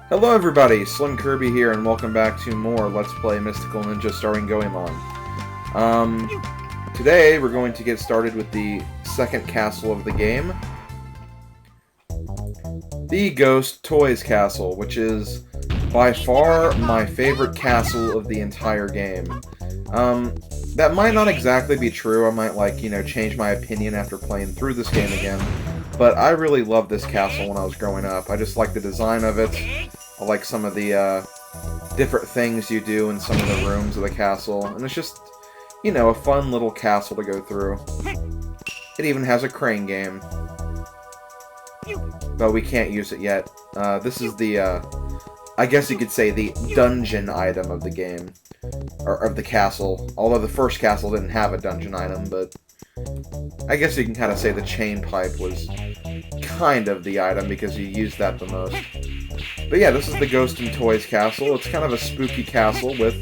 Hello everybody, SlimKirby here, and welcome back to more Let's Play Mystical Ninja starring Goemon. Today we're going to get started with the second castle of the game. The Ghost Toys Castle, which is by far my favorite castle of the entire game. That might not exactly be true. I might, change my opinion after playing through this game again. But I really loved this castle when I was growing up. I just like the design of it. I like some of the different things you do in some of the rooms of the castle. And it's just, a fun little castle to go through. It even has a crane game. But we can't use it yet. This is the, I guess you could say, the dungeon item of the game. Or of the castle. Although the first castle didn't have a dungeon item, but I guess you can kind of say the chain pipe was kind of the item because you used that the most. But yeah, this is the Ghost and Toys Castle. It's kind of a spooky castle with,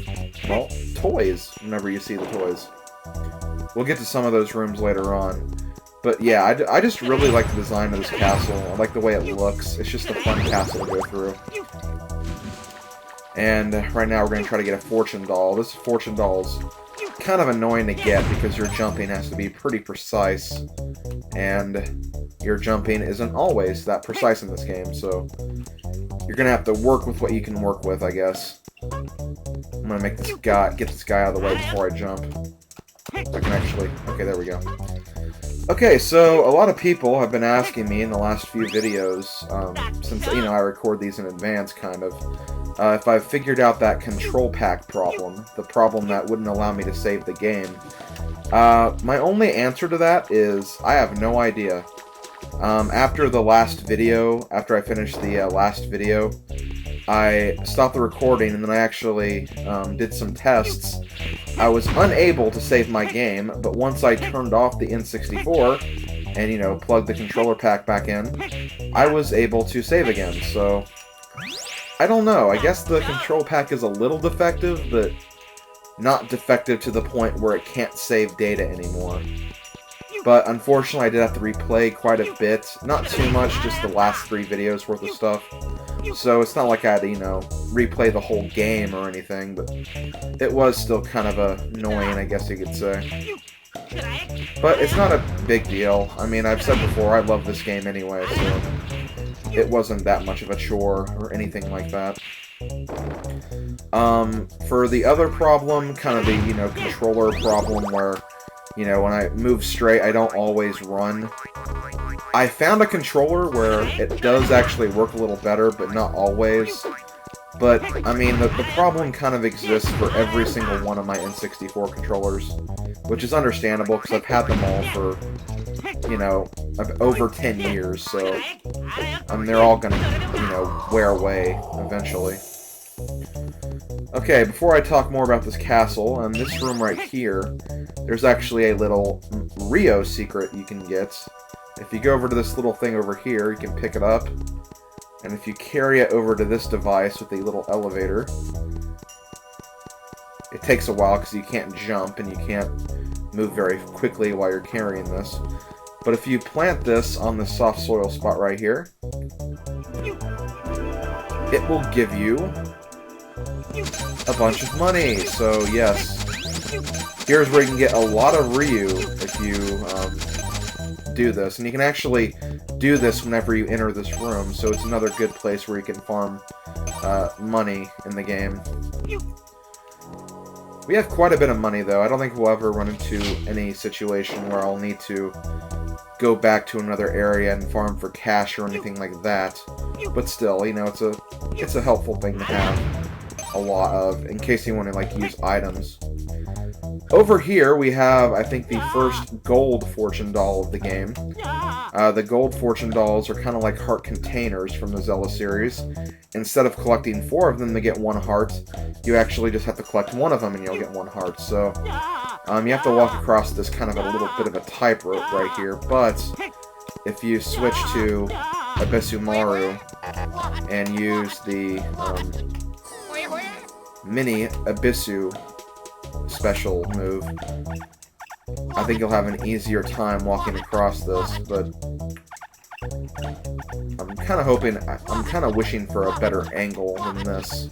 well, toys whenever you see the toys. We'll get to some of those rooms later on. But yeah, I just really like the design of this castle. I like the way it looks. It's just a fun castle to go through. And right now we're going to try to get a fortune doll. This fortune doll's kind of annoying to get because your jumping has to be pretty precise. And your jumping isn't always that precise in this game, so you're going to have to work with what you can work with, I guess. I'm going to make this guy, get this guy out of the way before I jump. I can actually... Okay, there we go. Okay, so a lot of people have been asking me in the last few videos, since, I record these in advance, kind of, if I've figured out that control pack problem, the problem that wouldn't allow me to save the game. My only answer to that is, I have no idea. After the last video, after I finished the last video, I stopped the recording and then I actually did some tests. I was unable to save my game, but once I turned off the N64 and, plugged the controller pack back in, I was able to save again, so I don't know. I guess the control pack is a little defective, but not defective to the point where it can't save data anymore. But unfortunately, I did have to replay quite a bit. Not too much, just the last 3 videos worth of stuff. So it's not like I had to, replay the whole game or anything, but it was still kind of annoying, I guess you could say. But it's not a big deal. I mean, I've said before, I love this game anyway, so it wasn't that much of a chore or anything like that. For the other problem, kind of the, controller problem where, when I move straight, I don't always run. I found a controller where it does actually work a little better, but not always. But, I mean, the problem kind of exists for every single one of my N64 controllers, which is understandable because I've had them all for, over 10 years, so they're all gonna, wear away eventually. Okay, before I talk more about this castle, in this room right here, there's actually a little Rio secret you can get. If you go over to this little thing over here, you can pick it up, and if you carry it over to this device with a little elevator, it takes a while because you can't jump and you can't move very quickly while you're carrying this. But if you plant this on the soft soil spot right here, it will give you a bunch of money. So yes, here's where you can get a lot of Ryu if you do this. And you can actually do this whenever you enter this room, so it's another good place where you can farm money in the game. We have quite a bit of money, though. I don't think we'll ever run into any situation where I'll need to go back to another area and farm for cash or anything like that. But still, it's a helpful thing to have a lot of, in case you want to, use items. Over here, we have, I think, the first gold fortune doll of the game. The gold fortune dolls are kind of like heart containers from the Zelda series. Instead of collecting 4 of them to get 1 heart, you actually just have to collect 1 of them and you'll get 1 heart. So, you have to walk across this kind of a little bit of a tightrope right here, but if you switch to Abisumaru and use the mini Abisu special move, I think you'll have an easier time walking across this, but I'm kind of hoping, I'm kind of wishing for a better angle than this.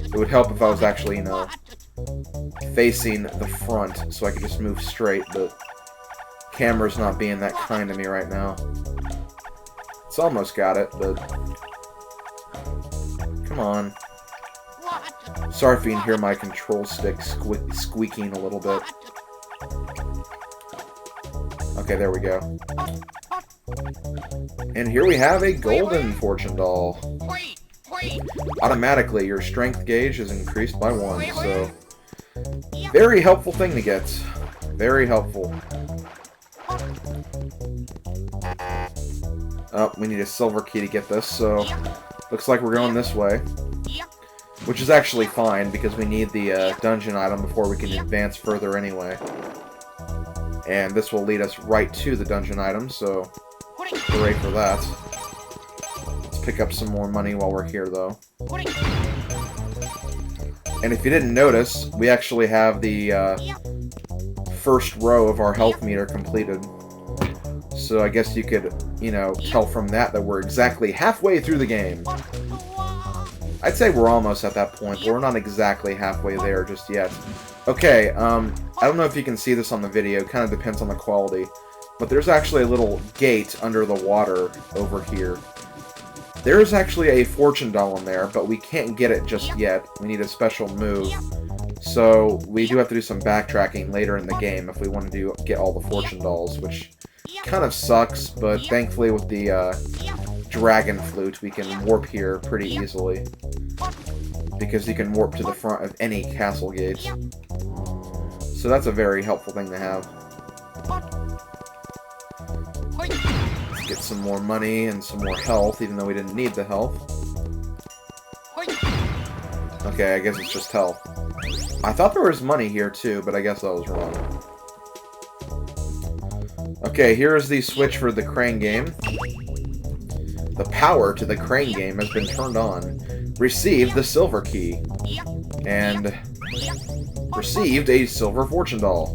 It would help if I was actually, you know, facing the front so I could just move straight, but camera's not being that kind to me right now. It's almost got it, but come on. Sorry if you can hear my control stick squeaking a little bit. Okay, there we go. And here we have a golden fortune doll. Automatically, your strength gauge is increased by 1, so very helpful thing to get. Very helpful. Oh, we need a silver key to get this, so looks like we're going this way. Which is actually fine, because we need the dungeon item before we can advance further anyway. And this will lead us right to the dungeon item, so hooray for that. Let's pick up some more money while we're here, though. And if you didn't notice, we actually have the first row of our health meter completed. So I guess you could, you know, tell from that we're exactly halfway through the game. I'd say we're almost at that point, but we're not exactly halfway there just yet. Okay, I don't know if you can see this on the video, kind of depends on the quality, but there's actually a little gate under the water over here. There's actually a fortune doll in there, but we can't get it just yet. We need a special move. So we do have to do some backtracking later in the game if we want to get all the fortune dolls, which kind of sucks, but thankfully with the dragon flute we can warp here pretty easily. Because you can warp to the front of any castle gate. So that's a very helpful thing to have. Let's get some more money and some more health, even though we didn't need the health. Okay, I guess it's just health. I thought there was money here too, but I guess I was wrong. Okay, here is the switch for the crane game. The power to the crane game has been turned on. Received the silver key. And received a silver fortune doll.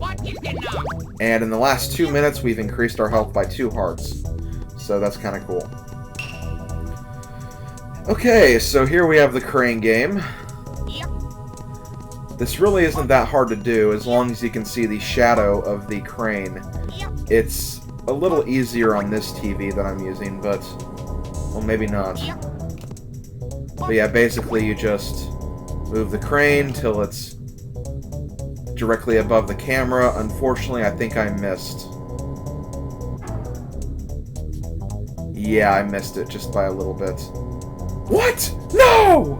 And in the last 2 minutes, we've increased our health by 2 hearts. So that's kind of cool. Okay, so here we have the crane game. This really isn't that hard to do, as long as you can see the shadow of the crane. It's a little easier on this TV that I'm using, but... well, maybe not. But yeah, basically you just move the crane till it's directly above the camera. Unfortunately, I think I missed. Yeah, I missed it just by a little bit. What? No!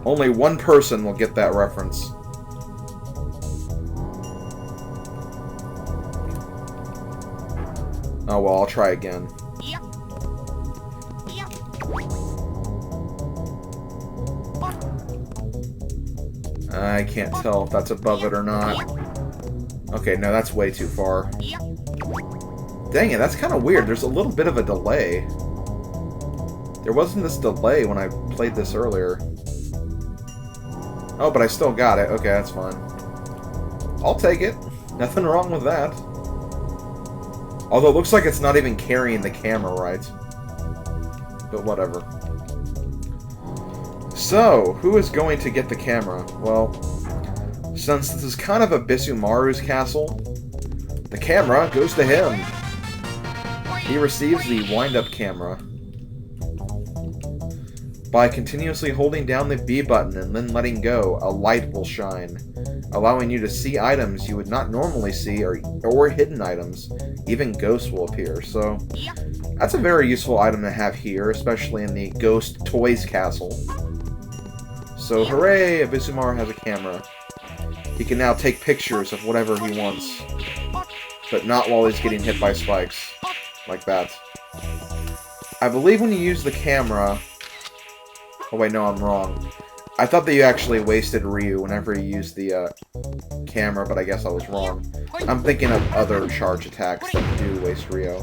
Only one person will get that reference. Oh well, I'll try again. I can't tell if that's above it or not. Okay, no, that's way too far. Dang it, that's kind of weird. There's a little bit of a delay. There wasn't this delay when I played this earlier. Oh, but I still got it. Okay, that's fine. I'll take it. Nothing wrong with that. Although it looks like it's not even carrying the camera right. But whatever. So, who is going to get the camera? Well, since this is kind of a Bisumaru's castle, the camera goes to him. He receives the wind-up camera. By continuously holding down the B button and then letting go, a light will shine, allowing you to see items you would not normally see or hidden items. Even ghosts will appear, so that's a very useful item to have here, especially in the Ghost Toys Castle. So hooray, Bisumaru has a camera. He can now take pictures of whatever he wants, but not while he's getting hit by spikes, like that. I believe when you use the camera... oh wait, no, I'm wrong. I thought that you actually wasted Ryu whenever you used the camera, but I guess I was wrong. I'm thinking of other charge attacks that do waste Ryu.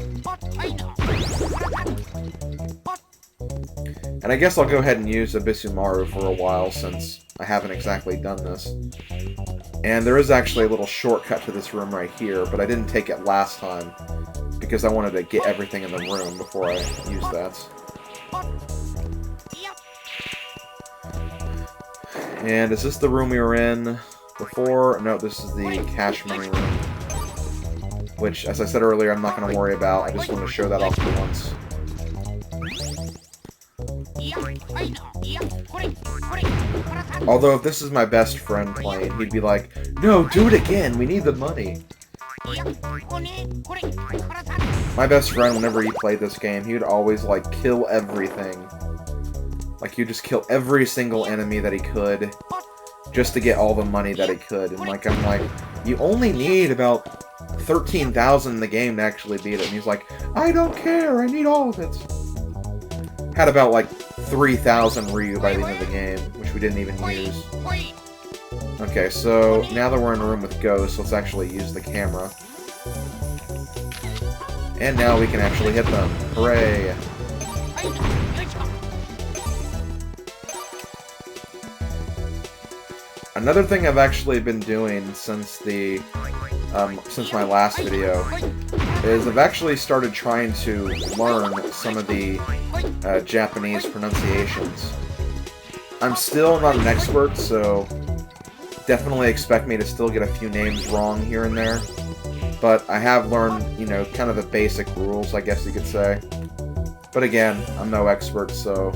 And I guess I'll go ahead and use Bisumaru for a while, since I haven't exactly done this. And there is actually a little shortcut to this room right here, but I didn't take it last time because I wanted to get everything in the room before I use that. And is this the room we were in before? No, this is the cash money room. Which, as I said earlier, I'm not going to worry about. I just want to show that off for once. Although, if this is my best friend playing, he'd be like, "No, do it again! We need the money!" My best friend, whenever he played this game, he would always, like, kill everything. Like, he'd just kill every single enemy that he could, just to get all the money that he could. And, like, I'm like, you only need about 13,000 in the game to actually beat it. And he's like, I don't care, I need all of it. Had about, like, 3,000 Ryu by the end of the game, which we didn't even use. Okay, so now that we're in a room with ghosts, let's actually use the camera. And now we can actually hit them. Hooray! Another thing I've actually been doing since my last video is I've actually started trying to learn some of the Japanese pronunciations. I'm still not an expert, so definitely expect me to still get a few names wrong here and there. But I have learned, you know, kind of the basic rules, I guess you could say. But again, I'm no expert, so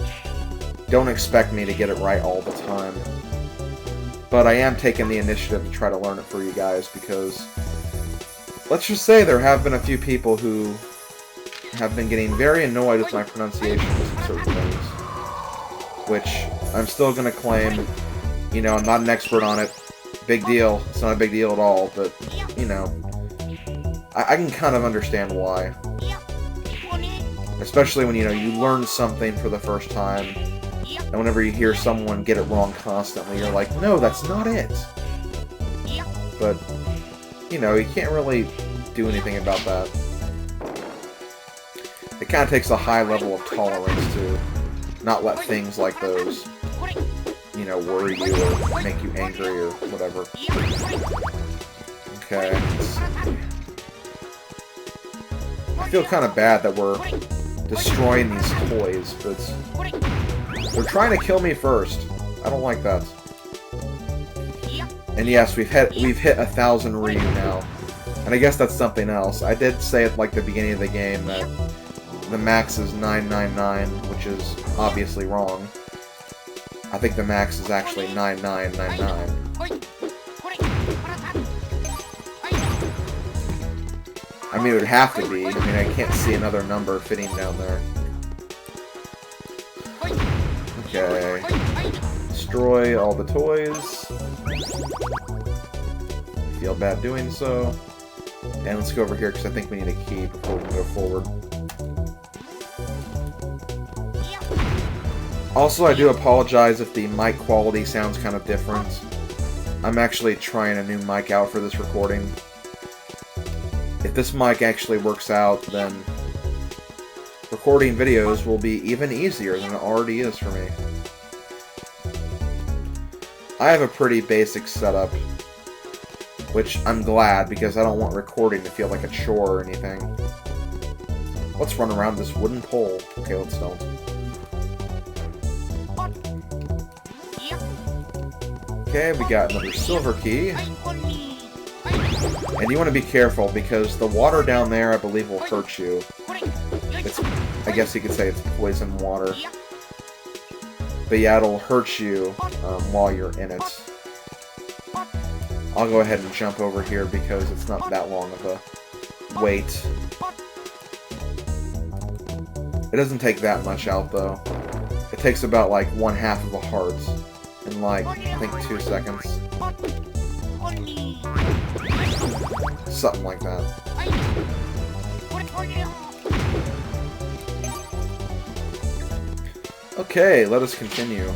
don't expect me to get it right all the time. But I am taking the initiative to try to learn it for you guys, because let's just say there have been a few people who have been getting very annoyed with my pronunciations of certain things. Which I'm still going to claim, you know, I'm not an expert on it. Big deal. It's not a big deal at all, but, you know, I can kind of understand why. Especially when, you know, you learn something for the first time, and whenever you hear someone get it wrong constantly, you're like, no, that's not it. But, you know, you can't really do anything about that. It kind of takes a high level of tolerance to not let things like those, you know, worry you or make you angry or whatever. Okay, let's see. I feel kind of bad that we're destroying these toys, but they're trying to kill me first. I don't like that. And yes, we've hit 1,000 Ryu now. And I guess that's something else. I did say at like the beginning of the game that the max is 999, which is obviously wrong. I think the max is actually 9999. I mean, it would have to be. I mean, I can't see another number fitting down there. Okay. Destroy all the toys. I feel bad doing so. And let's go over here, because I think we need a key before we can go forward. Also, I do apologize if the mic quality sounds kind of different. I'm actually trying a new mic out for this recording. If this mic actually works out, then recording videos will be even easier than it already is for me. I have a pretty basic setup, which I'm glad, because I don't want recording to feel like a chore or anything. Let's run around this wooden pole. Okay, let's don't. Okay, we got another silver key. And you want to be careful, because the water down there, I believe, will hurt you. It's, I guess you could say it's poison water. But yeah, it'll hurt you while you're in it. I'll go ahead and jump over here, because it's not that long of a wait. It doesn't take that much out, though. It takes about, like, 1/2 of a heart. In, like, I think 2 seconds. Something like that. Okay, let us continue.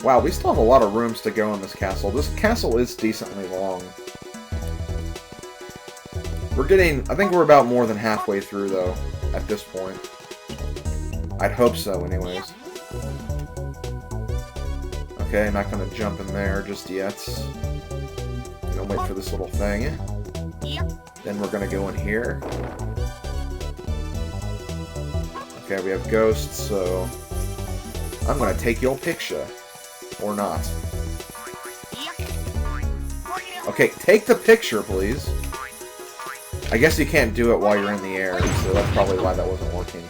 Wow, we still have a lot of rooms to go in this castle. This castle is decently long. We're getting... I think we're about more than halfway through, though, at this point. I'd hope so, anyways. Okay, not gonna jump in there just yet. Gonna wait for this little thing. Then we're gonna go in here. Okay, we have ghosts, so I'm gonna take your picture. Or not. Okay, take the picture, please. I guess you can't do it while you're in the air, so that's probably why that wasn't working.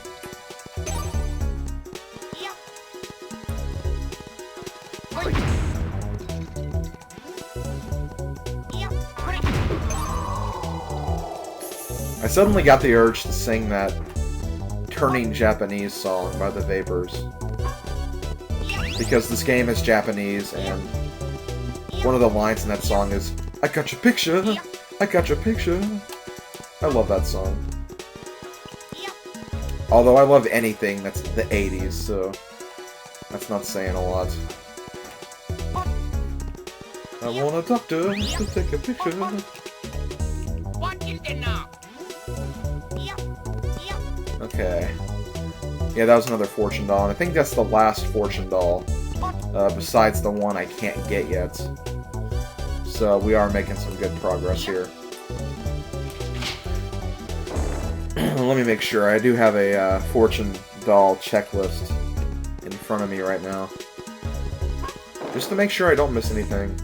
I suddenly got the urge to sing that Turning Japanese song by the Vapors. Because this game is Japanese, and one of the lines in that song is, "I got your picture! I got your picture!" I love that song. Although I love anything that's the 80s, so that's not saying a lot. I want a doctor to take a picture. Okay. Yeah, that was another fortune doll, and I think that's the last fortune doll, besides the one I can't get yet. So we are making some good progress here. Let me make sure. I do have a fortune doll checklist in front of me right now. Just to make sure I don't miss anything.